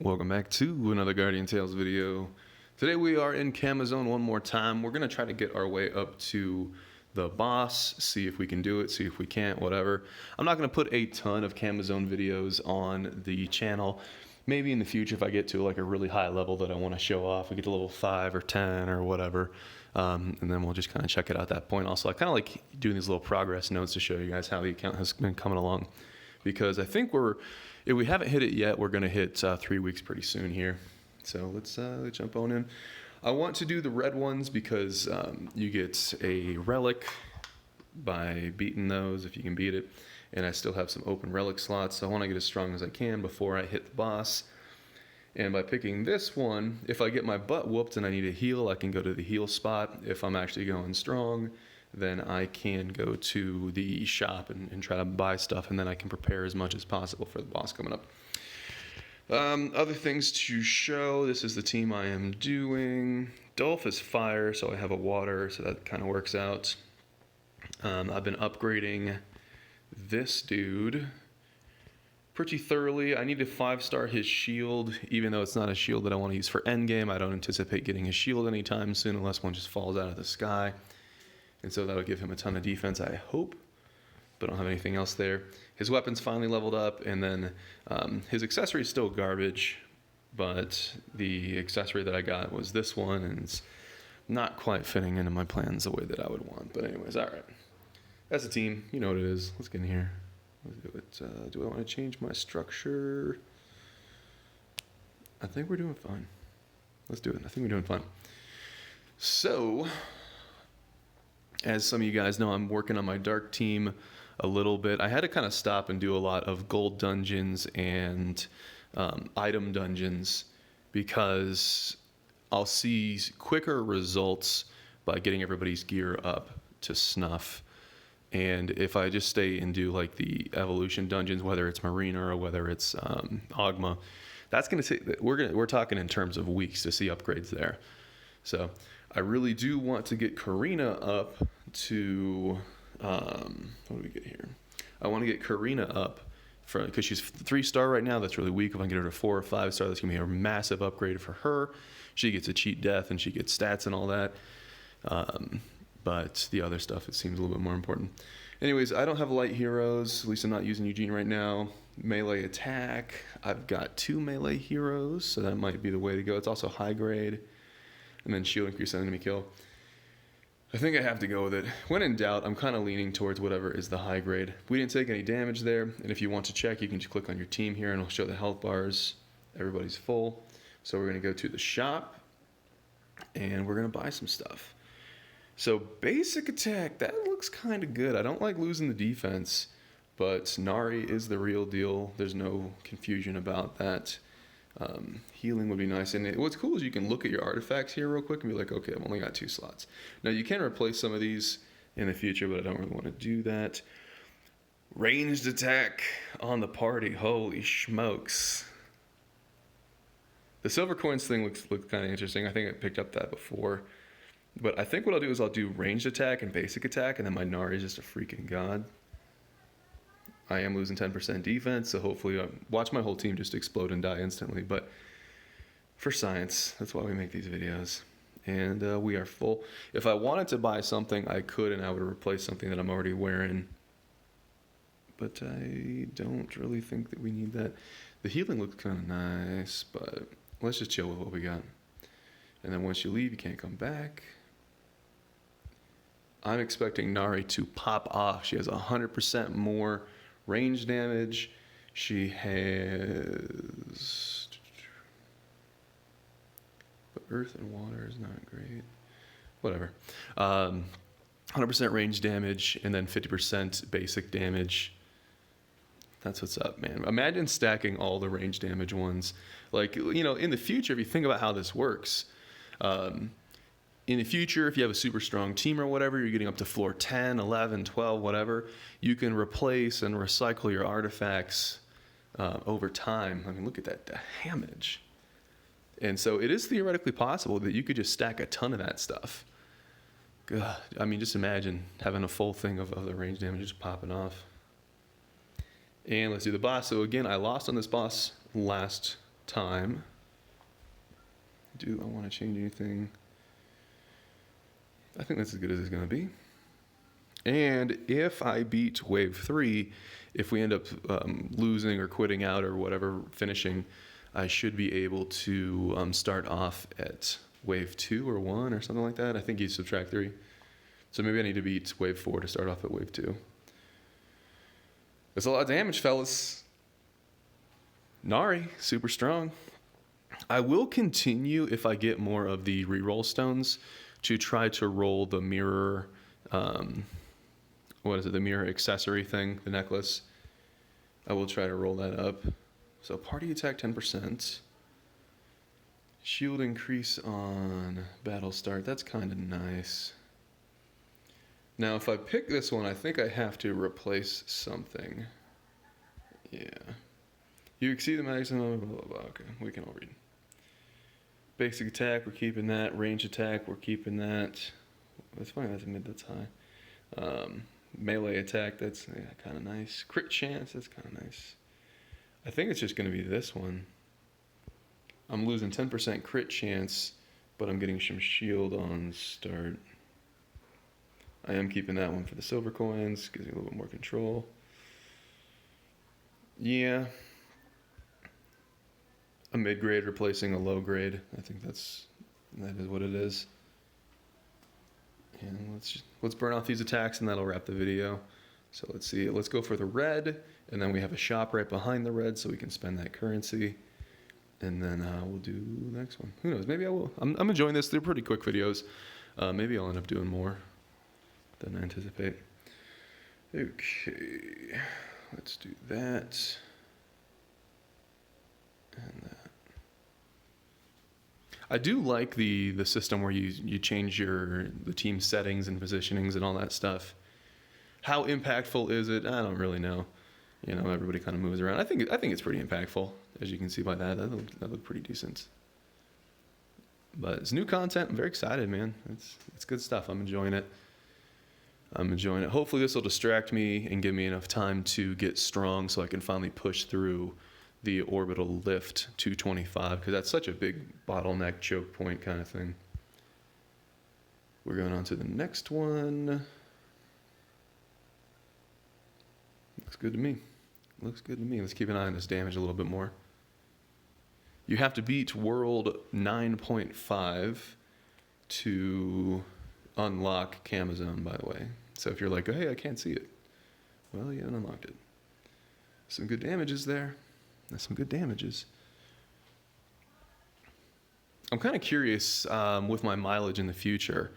Welcome back to another Guardian Tales video. Today we are in Camazone one more time. We're going to try to get our way up to the boss, see if we can do it, see if we can't, whatever. I'm not going to put a ton of Camazone videos on the channel. Maybe in the future if I get to like a really high level that I want to show off, we get to level 5 or 10 or whatever, and then we'll just kind of check it out at that point. Also, I kind of like doing these little progress notes to show you guys how the account has been coming along, because I think if we haven't hit it yet, we're going to hit 3 weeks pretty soon here. So let's jump on in. I want to do the red ones because you get a relic by beating those if you can beat it. And I still have some open relic slots, so I want to get as strong as I can before I hit the boss. And by picking this one, if I get my butt whooped and I need a heal, I can go to the heal spot. If I'm actually going strong, then I can go to the shop and try to buy stuff, and then I can prepare as much as possible for the boss coming up. Other things to show, this is the team I am doing. Dolph is fire, so I have a water, so that kind of works out. I've been upgrading this dude pretty thoroughly. I need to 5-star his shield, even though it's not a shield that I want to use for endgame. I don't anticipate getting his shield anytime soon unless one just falls out of the sky. And so that'll give him a ton of defense, I hope, but I don't have anything else there. His weapon's finally leveled up, and then his accessory is still garbage, but the accessory that I got was this one, and it's not quite fitting into my plans the way that I would want. But anyways, all right. That's the team. You know what it is. Let's get in here. Let's do it. Do I want to change my structure? I think we're doing fine. Let's do it. I think we're doing fine. So, as some of you guys know, I'm working on my dark team a little bit. I had to kind of stop and do a lot of gold dungeons and item dungeons because I'll see quicker results by getting everybody's gear up to snuff. And if I just stay and do like the evolution dungeons, whether it's Marina or whether it's Ogma, that's going to take, we're talking in terms of weeks to see upgrades there. So I really do want to get Karina up to, what do we get here? I want to get Karina up because she's 3-star right now. That's really weak. If I can get her to 4 or 5-star, that's going to be a massive upgrade for her. She gets a cheat death and she gets stats and all that. But the other stuff, it seems a little bit more important. Anyways, I don't have light heroes. At least I'm not using Eugene right now. Melee attack. I've got 2 melee heroes, so that might be the way to go. It's also high grade. And then shield increase on enemy kill. I think I have to go with it. When in doubt, I'm kind of leaning towards whatever is the high grade. We didn't take any damage there. And if you want to check, you can just click on your team here and it'll show the health bars. Everybody's full. So we're going to go to the shop and we're going to buy some stuff. So basic attack, that looks kind of good. I don't like losing the defense, but Nari is the real deal. There's no confusion about that. Healing would be nice. And what's cool is you can look at your artifacts here real quick and be like, okay, I've only got 2 slots. Now you can replace some of these in the future, but I don't really want to do that. Ranged attack on the party. Holy smokes. The silver coins thing looks kind of interesting. I think I picked up that before. But I think what I'll do is I'll do ranged attack and basic attack, and then my Nari is just a freaking god. I am losing 10% defense, so hopefully watch my whole team just explode and die instantly. But for science, that's why we make these videos. And we are full. If I wanted to buy something, I could, and I would replace something that I'm already wearing. But I don't really think that we need that. The healing looks kind of nice, but let's just chill with what we got. And then once you leave, you can't come back. I'm expecting Nari to pop off. She has 100% more range damage. She has... But earth and water is not great. Whatever. 100% range damage and then 50% basic damage. That's what's up, man. Imagine stacking all the range damage ones. Like, you know, in the future, if you think about how this works... in the future, if you have a super strong team or whatever, you're getting up to floor 10, 11, 12, whatever, you can replace and recycle your artifacts over time. I mean, look at that damage. And so it is theoretically possible that you could just stack a ton of that stuff. God, I mean, just imagine having a full thing of the range damage just popping off. And let's do the boss. So again, I lost on this boss last time. Do I want to change anything? I think that's as good as it's going to be. And if I beat wave 3, if we end up losing or quitting out or whatever, finishing, I should be able to start off at wave 2 or 1 or something like that. I think you subtract 3. So maybe I need to beat wave 4 to start off at wave 2. That's a lot of damage, fellas. Nari, super strong. I will continue, if I get more of the reroll stones, to try to roll the mirror, the mirror accessory thing, the necklace. I will try to roll that up. So party attack 10%. Shield increase on battle start. That's kind of nice. Now, if I pick this one, I think I have to replace something. Yeah. You exceed the maximum, blah, blah, blah. Okay, we can all read. Basic attack, we're keeping that. Range attack, we're keeping that. That's fine, that's mid, that's high. Melee attack, that's kind of nice. Crit chance, that's kind of nice. I think it's just going to be this one. I'm losing 10% crit chance, but I'm getting some shield on start. I am keeping that one for the silver coins, gives me a little bit more control. Yeah. A mid-grade replacing a low-grade. I think that is what it is. And let's burn off these attacks, and that'll wrap the video. So let's see. Let's go for the red, and then we have a shop right behind the red, so we can spend that currency. And then we'll do the next one. Who knows? Maybe I will. I'm enjoying this. They're pretty quick videos. Maybe I'll end up doing more than I anticipate. Okay. Let's do that. And that. I do like the system where you change the team settings and positionings and all that stuff. How impactful is it? I don't really know. You know, everybody kind of moves around. I think it's pretty impactful, as you can see by that. That looked pretty decent. But it's new content. I'm very excited, man. It's good stuff. I'm enjoying it. Hopefully this will distract me and give me enough time to get strong so I can finally push through the orbital lift 225, because that's such a big bottleneck choke point kind of thing. We're going on to the next one. Looks good to me. Let's keep an eye on this damage a little bit more. You have to beat world 9.5 to unlock Camazone, by the way. So if you're like, oh, hey, I can't see it. Well, you haven't unlocked it. Some good damages there. That's some good damages. I'm kind of curious with my mileage in the future.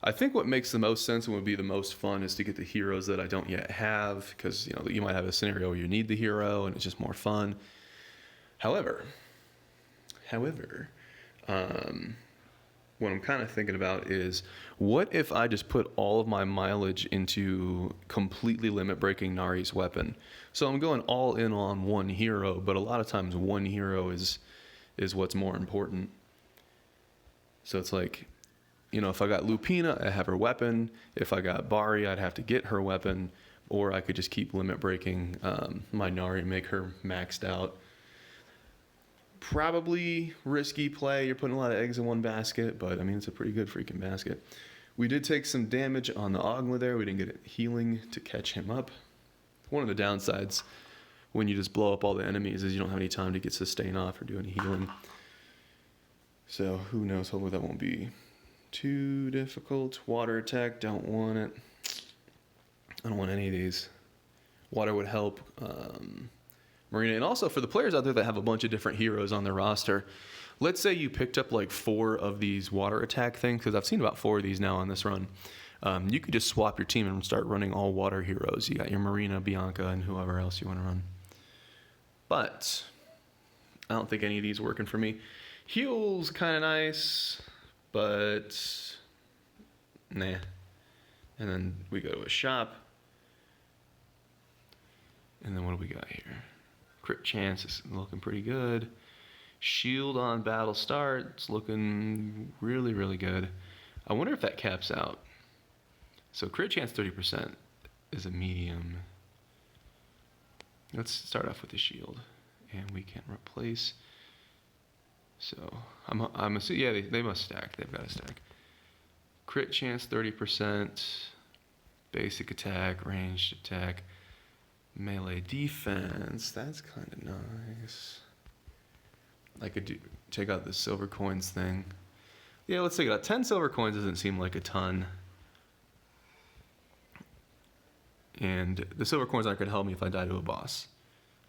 I think what makes the most sense and would be the most fun is to get the heroes that I don't yet have, because you might have a scenario where you need the hero and it's just more fun. However, what I'm kind of thinking about is, what if I just put all of my mileage into completely limit breaking Nari's weapon? So I'm going all in on one hero, but a lot of times one hero is what's more important. So it's like, if I got Lupina, I have her weapon. If I got Bari, I'd have to get her weapon, or I could just keep limit breaking my Nari and make her maxed out. Probably risky play. You're putting a lot of eggs in one basket, but I mean, it's a pretty good freaking basket. We did take some damage on the Ogma there. We didn't get healing to catch him up. One of the downsides when you just blow up all the enemies is you don't have any time to get sustain off or do any healing. So who knows? Hopefully that won't be too difficult. Water attack, don't want it. I don't want any of these. Water would help. Marina, and also for the players out there that have a bunch of different heroes on their roster, let's say you picked up like 4 of these water attack things, because I've seen about 4 of these now on this run. You could just swap your team and start running all water heroes. You got your Marina, Bianca, and whoever else you want to run. But I don't think any of these are working for me. Heal's kind of nice, but nah. And then we go to a shop. And then what do we got here? Crit chance is looking pretty good. Shield on battle start, it's looking really, really good. I wonder if that caps out. So crit chance 30% is a medium. Let's start off with the shield. And we can replace So I'm assuming, yeah, they must stack. They've got to stack. Crit chance 30%, basic attack, ranged attack, melee defense. That's kind of nice. I could check out the silver coins thing. Yeah, let's take it out. 10 silver coins doesn't seem like a ton. And the silver coins aren't going to help me if I die to a boss.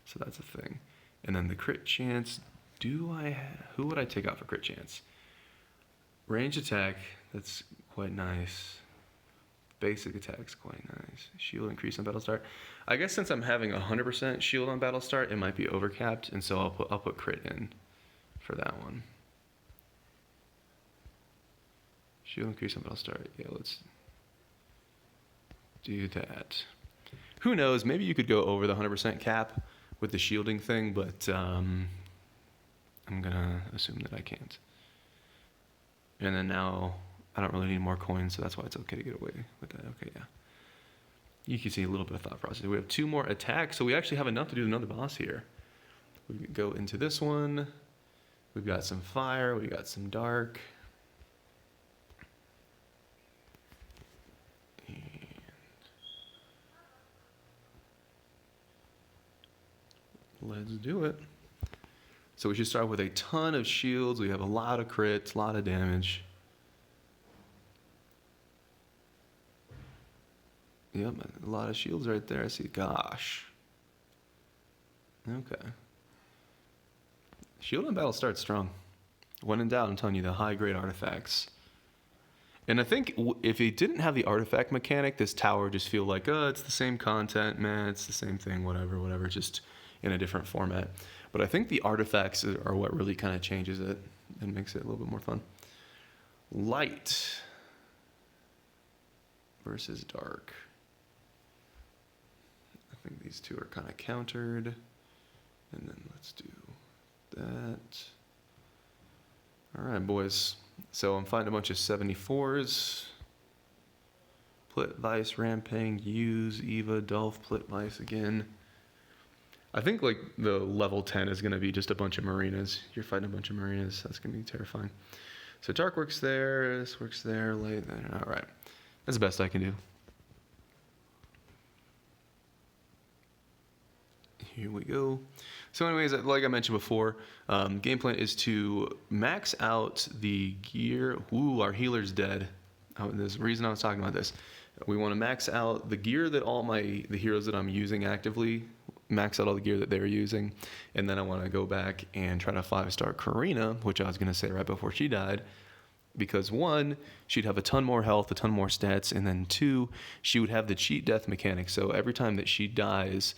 So that's a thing. And then the crit chance. Who would I take out for crit chance? Range attack. That's quite nice. Basic attack's quite nice. Shield increase on battle start. I guess since I'm having 100% shield on battle start, it might be overcapped, and so I'll put crit in for that one. Shield increase on battle start. Yeah, let's do that. Who knows? Maybe you could go over the 100% cap with the shielding thing, but I'm gonna assume that I can't. And then now I don't really need more coins, so that's why it's okay to get away with that. Okay, yeah. You can see a little bit of thought process. We have 2 more attacks, so we actually have enough to do another boss here. We can go into this one. We've got some fire, we got some dark. And let's do it. So we should start with a ton of shields. We have a lot of crits, a lot of damage. Yep, a lot of shields right there. I see. Gosh. Okay. Shield and battle starts strong. When in doubt, I'm telling you, the high-grade artifacts. And I think if it didn't have the artifact mechanic, this tower would just feel like, oh, it's the same content, man. It's the same thing, whatever, just in a different format. But I think the artifacts are what really kind of changes it and makes it a little bit more fun. Light versus dark. I think these two are kind of countered. And then let's do that. All right, boys. So I'm finding a bunch of 74s. Plitvice, Rampang, Use, Eva, Dolph, Plitvice again. I think like the level 10 is going to be just a bunch of marinas. You're fighting a bunch of marinas. That's going to be terrifying. So dark works there. This works there. Light there. All right. That's the best I can do. Here we go. So anyways, like I mentioned before, game plan is to max out the gear. Ooh, our healer's dead. Oh, there's a reason I was talking about this. We want to max out the gear that the heroes that I'm using actively, max out all the gear that they're using. And then I want to go back and try to 5-star Karina, which I was going to say right before she died. Because 1, she'd have a ton more health, a ton more stats, and then 2, she would have the cheat death mechanic. So every time that she dies,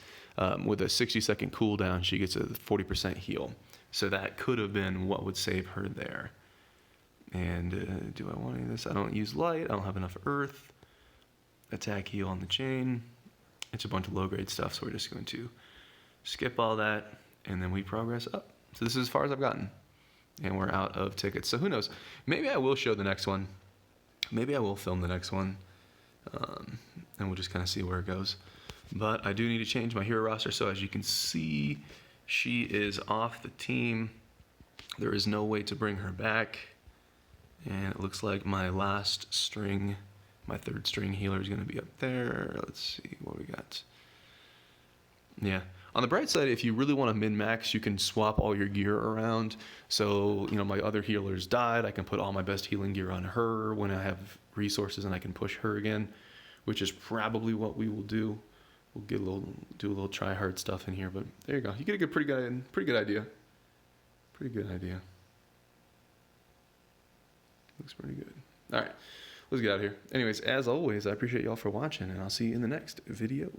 with a 60-second cooldown, she gets a 40% heal. So that could have been what would save her there. And do I want any of this? I don't use light. I don't have enough earth. Attack, heal on the chain. It's a bunch of low-grade stuff, so we're just going to skip all that, and then we progress up. So this is as far as I've gotten. And we're out of tickets. So who knows? Maybe I will show the next one. Maybe I will film the next one. And we'll just kind of see where it goes. But I do need to change my hero roster. So as you can see, she is off the team. There is no way to bring her back. And it looks like my last string, my 3rd string healer is going to be up there. Let's see what we got. Yeah. On the bright side, if you really want to min-max, you can swap all your gear around. So, my other healers died. I can put all my best healing gear on her when I have resources and I can push her again, which is probably what we will do. We'll do a little try-hard stuff in here, but there you go. You get a pretty good idea. Pretty good idea. Looks pretty good. All right, let's get out of here. Anyways, as always, I appreciate y'all for watching, and I'll see you in the next video.